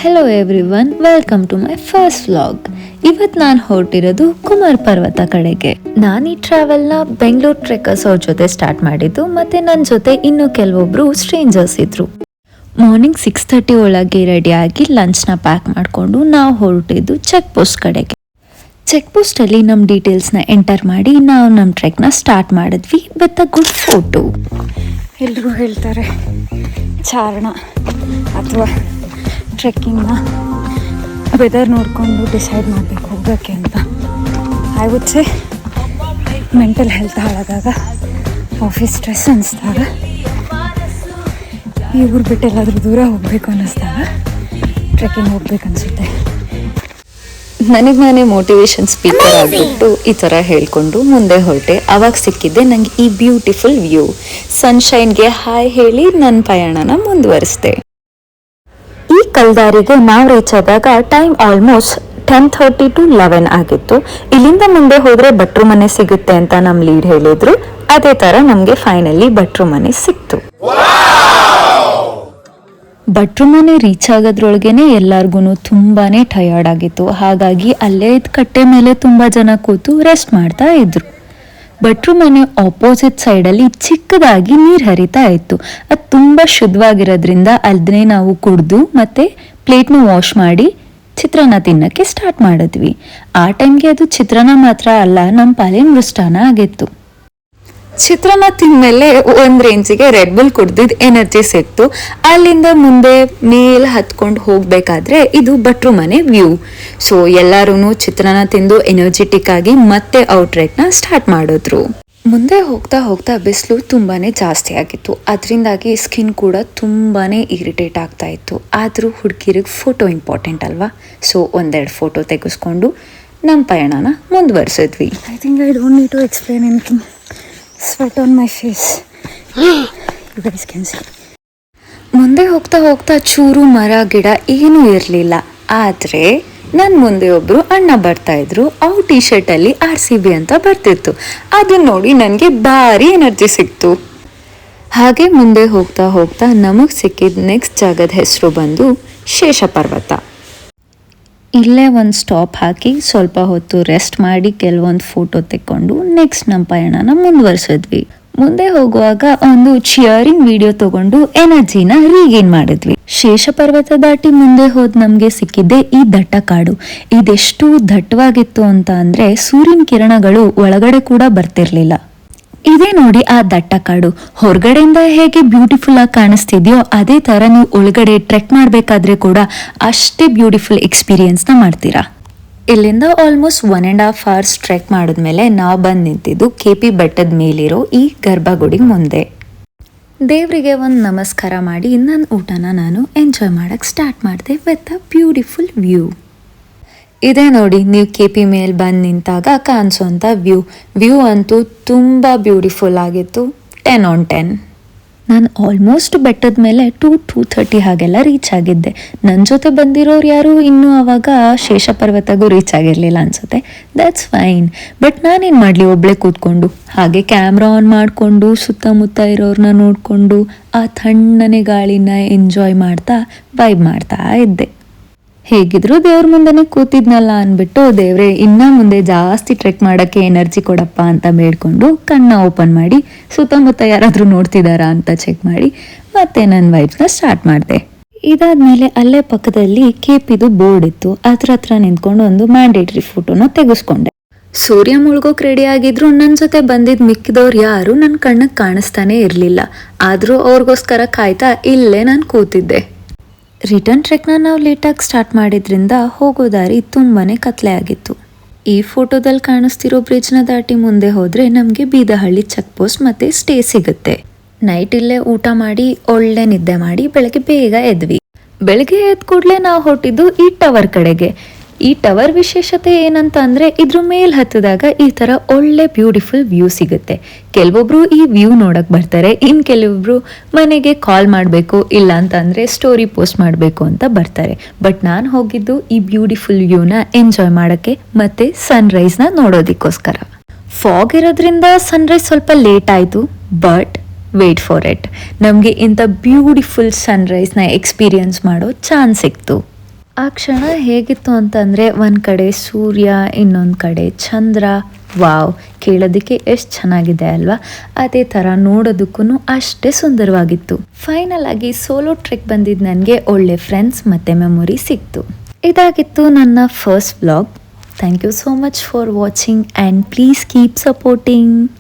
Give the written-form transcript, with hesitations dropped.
Hello everyone, welcome to my first vlog. ಇವತ್ತು ನಾನು ಹೊರಟಿರೋದು ಕುಮಾರ್ ಪರ್ವತ ಕಡೆಗೆ. ನಾನು ಈ ಟ್ರಾವೆಲ್ನ ಬೆಂಗಳೂರು ಟ್ರೆಕ್ಕರ್ಸ್ ಅವ್ರ ಜೊತೆ ಸ್ಟಾರ್ಟ್ ಮಾಡಿದ್ದು, ಮತ್ತು ನನ್ನ ಜೊತೆ ಇನ್ನೂ ಕೆಲವೊಬ್ರು ಸ್ಟ್ರೇಂಜರ್ಸ್ ಇದ್ರು. ಮಾರ್ನಿಂಗ್ 6:30 ಒಳಗೆ ರೆಡಿಯಾಗಿ ಲಂಚ್ನ ಪ್ಯಾಕ್ ಮಾಡಿಕೊಂಡು ನಾವು ಹೊರಟಿದ್ದು ಚೆಕ್ ಪೋಸ್ಟ್ ಕಡೆಗೆ. ಚೆಕ್ ಪೋಸ್ಟಲ್ಲಿ ನಮ್ಮ ಡೀಟೇಲ್ಸ್ನ ಎಂಟರ್ ಮಾಡಿ ನಾವು ನಮ್ಮ ಟ್ರೆಕ್ನ ಸ್ಟಾರ್ಟ್ ಮಾಡಿದ್ವಿ ವಿತ್ ಅ ಗುಡ್ ಫೋಟೋ. ಎಲ್ರಿಗೂ ಹೇಳ್ತಾರೆ ಚಾರಣ ಅಥವಾ ಟ್ರೆಕ್ಕಿಂಗ್ನ ವೆದರ್ ನೋಡಿಕೊಂಡು ಡಿಸೈಡ್ ಮಾಡಬೇಕು ಹೋಗೋಕ್ಕೆ ಅಂತ. I would say mental health ಹಾಳಾದಾಗ, ಆಫೀಸ್ ಸ್ಟ್ರೆಸ್ ಅನ್ನಿಸ್ದಾಗ, ಈ ಊರು ಬಿಟ್ಟು ಎಲ್ಲಾದರೂ ದೂರ ಹೋಗಬೇಕು ಅನ್ನಿಸ್ದಾಗ ಟ್ರೆಕ್ಕಿಂಗ್ ಹೋಗ್ಬೇಕು ಅನಿಸುತ್ತೆ. ನನಗೆ ನಾನೇ ಮೋಟಿವೇಶನ್ ಸ್ಪೀಕರ್ ಆಗಿಬಿಟ್ಟು ಈ ಥರ ಹೇಳ್ಕೊಂಡು ಮುಂದೆ ಹೊರಟೆ. ಅವಾಗ ಸಿಕ್ಕಿದ್ದೆ ನನಗೆ ಈ ಬ್ಯೂಟಿಫುಲ್ ವ್ಯೂ. ಸನ್ಶೈನ್ಗೆ ಹಾಯ್ ಹೇಳಿ ನನ್ನ ಪಯಣನ ಮುಂದುವರಿಸಿದೆ. ಈ ಕಲ್ದಾರಿಗೆ ನಾವು ರೀಚ್ ಆದಾಗ ಟೈಮ್ ಆಲ್ಮೋಸ್ಟ್ 10:30 to 11 ಆಗಿತ್ತು. ಇಲ್ಲಿಂದ ಮುಂದೆ ಹೋದರೆ ಭಟ್ರು ಮನೆ ಸಿಗುತ್ತೆ ಅಂತ ನಮ್ಮ ಲೀಡ್ ಹೇಳಿದ್ರು. ಅದೇ ಥರ ನಮಗೆ ಫೈನಲಿ ಭಟ್ರು ಮನೆ ಸಿಕ್ತು. ಭಟ್ರು ಮನೆ ರೀಚ್ ಆಗೋದ್ರೊಳಗೇನೆ ಎಲ್ಲರಿಗೂ ತುಂಬಾ ಟಯರ್ಡ್ ಆಗಿತ್ತು. ಹಾಗಾಗಿ ಅಲ್ಲೇ ಕಟ್ಟೆ ಮೇಲೆ ತುಂಬ ಜನ ಕೂತು ರೆಸ್ಟ್ ಮಾಡ್ತಾ ಇದ್ರು. ಭಟ್ರು ಮನೆ ಆಪೋಸಿಟ್ ಸೈಡಲ್ಲಿ ಚಿಕ್ಕದಾಗಿ ನೀರು ಹರಿತಾ ಇತ್ತು. ಅದು ತುಂಬ ಶುದ್ಧವಾಗಿರೋದ್ರಿಂದ ಅದನ್ನೇ ನಾವು ಕುಡಿದು ಮತ್ತು ಪ್ಲೇಟ್ನ ವಾಶ್ ಮಾಡಿ ಚಿತ್ರಾನ್ನ ತಿನ್ನೋಕ್ಕೆ ಸ್ಟಾರ್ಟ್ ಮಾಡಿದ್ವಿ. ಆ ಟೈಮ್ಗೆ ಅದು ಚಿತ್ರಾನ್ನ ಮಾತ್ರ ಅಲ್ಲ, ನಮ್ಮ ಪಾಲಿನ ಮೃಷ್ಟಾನ್ನ ಆಗಿತ್ತು. ಚಿತ್ರಾನ್ನ ತಿಂದಮೇಲೆ ಒಂದು ರೇಂಜಿಗೆ ರೆಡ್ ಬುಲ್ ಕುಡ್ದಿದ್ದು ಎನರ್ಜಿ ಸಿಕ್ತು. ಅಲ್ಲಿಂದ ಮುಂದೆ ಮೇಲೆ ಹತ್ಕೊಂಡು ಹೋಗಬೇಕಾದ್ರೆ ಇದು ಭಟ್ರು ಮನೆ ವ್ಯೂ. ಸೊ ಎಲ್ಲರೂ ಚಿತ್ರಾನ್ನ ತಿಂದು ಎನರ್ಜೆಟಿಕ್ ಆಗಿ ಮತ್ತೆ ಔಟ್ ಟ್ರೆಕ್ನ ಸ್ಟಾರ್ಟ್ ಮಾಡಿದ್ರು. ಮುಂದೆ ಹೋಗ್ತಾ ಹೋಗ್ತಾ ಬಿಸಿಲು ತುಂಬಾ ಜಾಸ್ತಿ ಆಗಿತ್ತು. ಅದರಿಂದಾಗಿ ಸ್ಕಿನ್ ಕೂಡ ತುಂಬಾ ಇರಿಟೇಟ್ ಆಗ್ತಾ ಇತ್ತು. ಆದರೂ ಹುಡುಗಿರಿಗೆ ಫೋಟೋ ಇಂಪಾರ್ಟೆಂಟ್ ಅಲ್ವಾ? ಸೊ ಒಂದೆರಡು ಫೋಟೋ ತೆಗೆಸ್ಕೊಂಡು ನಮ್ಮ ಪಯಣನ ಮುಂದುವರಿಸಿದ್ವಿ. I think I don't need to explain anything. Sweat on my face. You guys can see. ಮುಂದೆ ಹೋಗ್ತಾ ಹೋಗ್ತಾ ಚೂರು ಮರ ಗಿಡ ಏನೂ ಇರಲಿಲ್ಲ. ಆದರೆ ನನ್ನ ಮುಂದೆ ಒಬ್ಬರು ಅಣ್ಣ ಬರ್ತಾಯಿದ್ರು. ಅವ್ರ ಟಿ ಶರ್ಟಲ್ಲಿ RCB ಅಂತ ಬರ್ತಿತ್ತು. ಅದನ್ನ ನೋಡಿ ನನಗೆ ಭಾರಿ ಎನರ್ಜಿ ಸಿಕ್ತು. ಹಾಗೆ ಮುಂದೆ ಹೋಗ್ತಾ ಹೋಗ್ತಾ ನಮಗೆ ಸಿಕ್ಕಿದ ನೆಕ್ಸ್ಟ್ ಜಾಗದ ಹೆಸರು ಬಂದು ಶೇಷ ಪರ್ವತ. ಇಲ್ಲೇ ಒಂದು ಸ್ಟಾಪ್ ಹಾಕಿ ಸ್ವಲ್ಪ ಹೊತ್ತು ರೆಸ್ಟ್ ಮಾಡಿ ಕೆಲವೊಂದು ಫೋಟೋ ತೆಕ್ಕೊಂಡು ನೆಕ್ಸ್ಟ್ ನಮ್ಮ ಪಯಣನ ಮುಂದುವರಿಸಿದ್ವಿ. ಮುಂದೆ ಹೋಗುವಾಗ ಒಂದು ಚಿಯರಿಂಗ್ ವಿಡಿಯೋ ತಗೊಂಡು ಎನರ್ಜಿನ ರೀಗೇನ್ ಮಾಡಿದ್ವಿ. ಶೇಷ ಪರ್ವತ ದಾಟಿ ಮುಂದೆ ಹೋದ್ ನಮಗೆ ಸಿಕ್ಕಿದ್ದೆ ಈ ದಟ್ಟ ಕಾಡು. ಇದೆಷ್ಟು ದಟ್ಟವಾಗಿತ್ತು ಅಂತ ಅಂದರೆ ಸೂರ್ಯನ ಕಿರಣಗಳು ಒಳಗಡೆ ಕೂಡ ಬರ್ತಿರ್ಲಿಲ್ಲ. ಇದೇ ನೋಡಿ ಆ ದಟ್ಟ ಕಾಡು. ಹೊರಗಡೆಯಿಂದ ಹೇಗೆ ಬ್ಯೂಟಿಫುಲ್ ಆಗಿ ಕಾಣಿಸ್ತಿದ್ಯೋ ಅದೇ ಥರ ನೀವು ಒಳಗಡೆ ಟ್ರೆಕ್ ಮಾಡಬೇಕಾದ್ರೆ ಕೂಡ ಅಷ್ಟೇ ಬ್ಯೂಟಿಫುಲ್ ಎಕ್ಸ್ಪೀರಿಯನ್ಸ್ನ ಮಾಡ್ತೀರಾ. ಇಲ್ಲಿಂದ ಆಲ್ಮೋಸ್ಟ್ 1.5 hours ಟ್ರೆಕ್ ಮಾಡಿದ್ಮೇಲೆ ನಾವು ಬಂದು ನಿಂತಿದ್ದು KP ಬೆಟ್ಟದ ಮೇಲಿರೋ ಈ ಗರ್ಭಗುಡಿ ಮುಂದೆ. ದೇವರಿಗೆ ಒಂದು ನಮಸ್ಕಾರ ಮಾಡಿ ನನ್ನ ಊಟನ ನಾನು ಎಂಜಾಯ್ ಮಾಡೋಕ್ಕೆ ಸ್ಟಾರ್ಟ್ ಮಾಡಿದೆ ವಿತ್ ಅ ಬ್ಯೂಟಿಫುಲ್ ವ್ಯೂ. ಇದೇ ನೋಡಿ ನೀವು KP ಮೇಲೆ ಬಂದು ನಿಂತಾಗ ಕಾಣಿಸೋಂಥ ವ್ಯೂ ಅಂತೂ ತುಂಬ ಬ್ಯೂಟಿಫುಲ್ ಆಗಿತ್ತು. 10 on 10. ನಾನು ಆಲ್ಮೋಸ್ಟ್ ಬೆಟ್ಟದ ಮೇಲೆ 2:30 ಹಾಗೆಲ್ಲ ರೀಚ್ ಆಗಿದ್ದೆ. ನನ್ನ ಜೊತೆ ಬಂದಿರೋರು ಯಾರು ಇನ್ನೂ ಆವಾಗ ಶೇಷ ಪರ್ವತಗೂ ರೀಚ್ ಆಗಿರಲಿಲ್ಲ ಅನಿಸುತ್ತೆ. That's fine. ಬಟ್ ನಾನೇನು ಮಾಡಲಿ, ಒಬ್ಬಳೇ ಕೂತ್ಕೊಂಡು ಹಾಗೆ ಕ್ಯಾಮ್ರಾ ಆನ್ ಮಾಡಿಕೊಂಡು ಸುತ್ತಮುತ್ತ ಇರೋರನ್ನ ನೋಡಿಕೊಂಡು ಆ ತಣ್ಣನೆ ಗಾಳಿನ ಎಂಜಾಯ್ ಮಾಡ್ತಾ ವೈಬ್ ಮಾಡ್ತಾ ಇದ್ದೆ. ಹೇಗಿದ್ರು ದೇವ್ರ ಮುಂದೆನೇ ಕೂತಿದ್ನಲ್ಲ ಅಂದ್ಬಿಟ್ಟು ದೇವ್ರೆ ಇನ್ನೂ ಮುಂದೆ ಜಾಸ್ತಿ ಟ್ರೆಕ್ ಮಾಡೋಕ್ಕೆ ಎನರ್ಜಿ ಕೊಡಪ್ಪ ಅಂತ ಬೇಡ್ಕೊಂಡು ಕಣ್ಣ ಓಪನ್ ಮಾಡಿ ಸುತ್ತಮುತ್ತ ಯಾರಾದರೂ ನೋಡ್ತಿದ್ದಾರಾ ಅಂತ ಚೆಕ್ ಮಾಡಿ ಮತ್ತೆ ನನ್ನ ವೈಬ್ಸ್ನ ಸ್ಟಾರ್ಟ್ ಮಾಡಿದೆ. ಇದಾದ್ಮೇಲೆ ಅಲ್ಲೇ ಪಕ್ಕದಲ್ಲಿ KPದು ಬೋರ್ಡ್ ಇತ್ತು. ಹತ್ರ ನಿಂತ್ಕೊಂಡು ಒಂದು ಮ್ಯಾಂಡೇಟ್ರಿ ಫೋಟೋನ ತೆಗೆಸ್ಕೊಂಡೆ. ಸೂರ್ಯ ಮುಳುಗೋಕೆ ರೆಡಿ ಆಗಿದ್ರು ನನ್ನ ಜೊತೆ ಬಂದಿದ್ದು ಮಿಕ್ಕಿದವ್ರು ಯಾರು ನನ್ನ ಕಣ್ಣಿಗೆ ಕಾಣಿಸ್ತಾನೆ ಇರಲಿಲ್ಲ. ಆದರೂ ಅವ್ರಿಗೋಸ್ಕರ ಕಾಯ್ತಾ ಇಲ್ಲೇ ನಾನು ಕೂತಿದ್ದೆ. ರಿಟರ್ನ್ ಟ್ರೆಕ್ನ ನಾವು ಲೇಟಾಗಿ ಸ್ಟಾರ್ಟ್ ಮಾಡಿದ್ರಿಂದ ಹೋಗೋ ದಾರಿ ತುಂಬಾ ಕತ್ಲೆ ಆಗಿತ್ತು. ಈ ಫೋಟೋದಲ್ಲಿ ಕಾಣಿಸ್ತಿರೋ ಬ್ರಿಡ್ಜ್ನ ದಾಟಿ ಮುಂದೆ ಹೋದರೆ ನಮಗೆ ಬೀದಹಳ್ಳಿ ಚೆಕ್ ಪೋಸ್ಟ್ ಮತ್ತು ಸ್ಟೇ ಸಿಗುತ್ತೆ. ನೈಟ್ ಇಲ್ಲೇ ಊಟ ಮಾಡಿ ಒಳ್ಳೆ ನಿದ್ದೆ ಮಾಡಿ ಬೆಳಗ್ಗೆ ಬೇಗ ಎದ್ವಿ. ಬೆಳಗ್ಗೆ ಎದ್ದ ಕೂಡಲೇ ನಾವು ಹೊರಟಿದ್ದು ಈ ಟವರ್ ಕಡೆಗೆ. ಈ ಟವರ್ ವಿಶೇಷತೆ ಏನಂತ ಅಂದರೆ ಇದ್ರ ಮೇಲೆ ಹತ್ತಿದಾಗ ಈ ಥರ ಒಳ್ಳೆ ಬ್ಯೂಟಿಫುಲ್ ವ್ಯೂ ಸಿಗುತ್ತೆ. ಕೆಲವೊಬ್ರು ಈ ವ್ಯೂ ನೋಡಕ್ಕೆ ಬರ್ತಾರೆ, ಇನ್ನು ಕೆಲವೊಬ್ರು ಮನೆಗೆ ಕಾಲ್ ಮಾಡಬೇಕು ಇಲ್ಲ ಅಂತ ಅಂದರೆ ಸ್ಟೋರಿ ಪೋಸ್ಟ್ ಮಾಡಬೇಕು ಅಂತ ಬರ್ತಾರೆ. ಬಟ್ ನಾನು ಹೋಗಿದ್ದು ಈ ಬ್ಯೂಟಿಫುಲ್ ವ್ಯೂನ ಎಂಜಾಯ್ ಮಾಡೋಕ್ಕೆ ಮತ್ತು ಸನ್ರೈಸ್ನ ನೋಡೋದಕ್ಕೋಸ್ಕರ. ಫಾಗ್ ಇರೋದ್ರಿಂದ ಸನ್ರೈಸ್ ಸ್ವಲ್ಪ ಲೇಟ್ ಆಯಿತು. ಬಟ್ ವೇಟ್ ಫಾರ್ ಇಟ್, ನಮಗೆ ಇಂಥ ಬ್ಯೂಟಿಫುಲ್ ಸನ್ರೈಸ್ನ ಎಕ್ಸ್ಪೀರಿಯನ್ಸ್ ಮಾಡೋ ಚಾನ್ಸ್ ಸಿಕ್ತು. ಆ ಕ್ಷಣ ಹೇಗಿತ್ತು ಅಂತಂದರೆ ಒಂದು ಕಡೆ ಸೂರ್ಯ ಇನ್ನೊಂದು ಕಡೆ ಚಂದ್ರ. ವಾವ್, ಕೇಳೋದಕ್ಕೆ ಎಷ್ಟು ಚೆನ್ನಾಗಿದೆ ಅಲ್ವಾ? ಅದೇ ಥರ ನೋಡೋದಕ್ಕೂ ಅಷ್ಟೇ ಸುಂದರವಾಗಿತ್ತು. ಫೈನಲ್ ಆಗಿ ಸೋಲೋ ಟ್ರೆಕ್ ಬಂದಿದ್ದು ನನಗೆ ಒಳ್ಳೆ ಫ್ರೆಂಡ್ಸ್ ಮತ್ತು ಮೆಮೊರಿ ಸಿಕ್ತು. ಇದಾಗಿತ್ತು ನನ್ನ first vlog. Thank you so much for watching and please keep supporting.